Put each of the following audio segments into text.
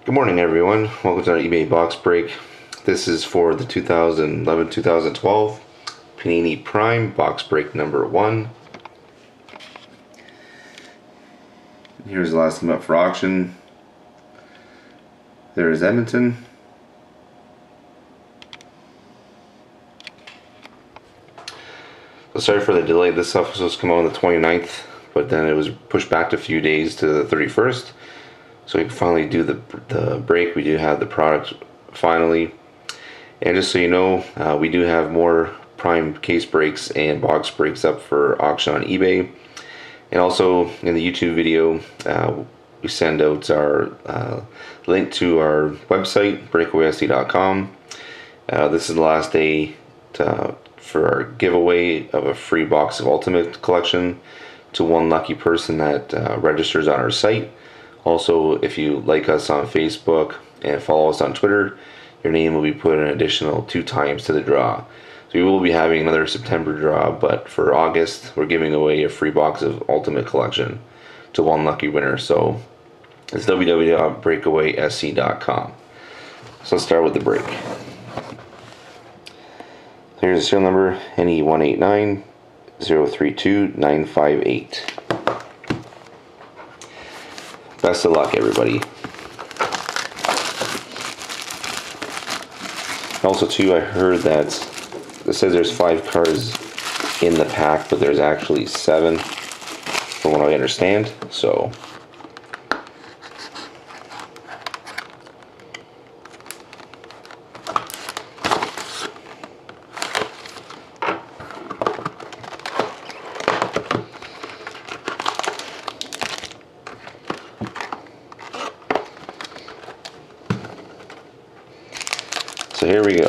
Good morning, everyone. Welcome to our eBay box break. This is for the 2011-2012 Panini Prime box break number 1. Here's the last team up for auction. There is Edmonton. So sorry for the delay. This stuff was supposed to come out on the 29th, but then it was pushed back a few days to the 31st. So we can finally do the break. We do have the product finally. And just so you know, we do have more Prime case breaks and box breaks up for auction on eBay. And also in the YouTube video, we send out our link to our website, breakawaysc.com. This is the last day for our giveaway of a free box of Ultimate Collection to one lucky person that registers on our site. Also, if you like us on Facebook and follow us on Twitter, your name will be put an additional 2 times to the draw. So we will be having another September draw, but for August, we're giving away a free box of Ultimate Collection to one lucky winner. So it's www.breakawaysc.com. So let's start with the break. Here's the serial number, NE189032-958. Best of luck, everybody. Also, too, I heard that it says there's 5 cards in the pack, but there's actually 7, from what I understand. So, here we go.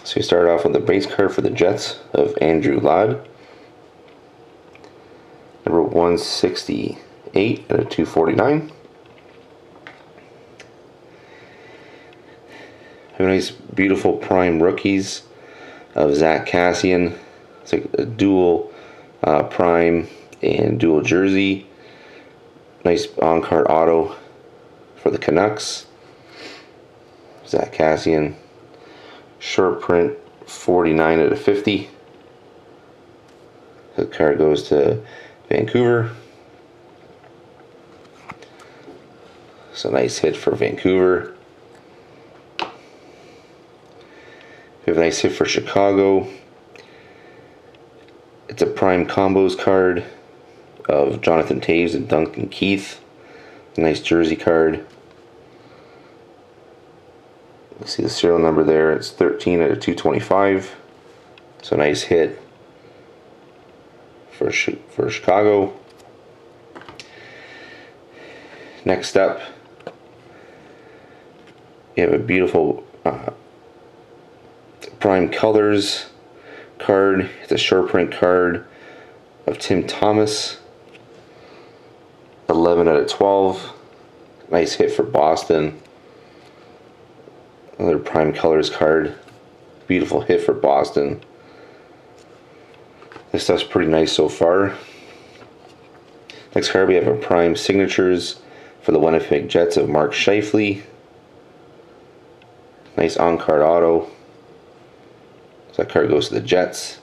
So we start off with the base card for the Jets of Andrew Ladd. Number 168 out of 249. We have nice, beautiful Prime rookies of Zach Cassian. It's like a dual Prime and dual jersey. Nice on-card auto for the Canucks. Zach Cassian. Short print 49 out of 50. The card goes to Vancouver. It's a nice hit for Vancouver. We have a nice hit for Chicago. It's a Prime Combos card of Jonathan Toews and Duncan Keith. A nice jersey card. You see the serial number there. It's 13 out of 225. So a nice hit for Chicago. Next up, you have a beautiful Prime Colors card. It's a short print card of Tim Thomas. 11 out of 12. Nice hit for Boston. Another Prime Colors card. Beautiful hit for Boston. This stuff's pretty nice so far. Next card, we have a Prime Signatures for the Winnipeg Jets of Mark Scheifele. Nice on-card auto. So that card goes to the Jets.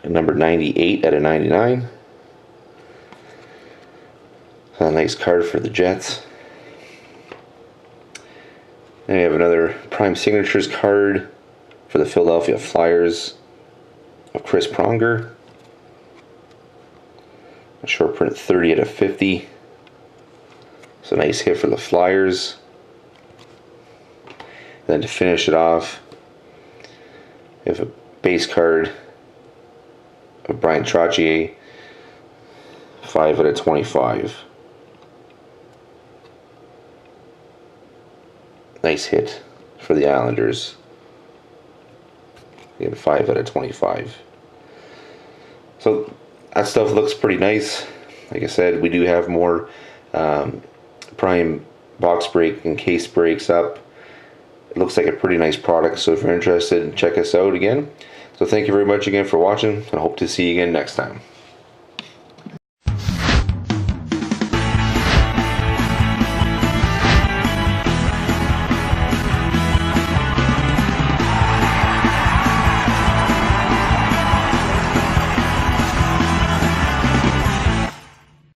So number 98 out of 99. A nice card for the Jets. Then we have another Prime Signatures card for the Philadelphia Flyers of Chris Pronger. A short print 30 out of 50. So nice hit for the Flyers. Then to finish it off, we have a base card of Brian Trottier, 5 out of 25. Nice hit for the Islanders. We have 5 out of 25. So that stuff looks pretty nice. Like I said, we do have more prime box break and case breaks up. It looks like a pretty nice product, so if you're interested, check us out again. So thank you very much again for watching, and I hope to see you again next time.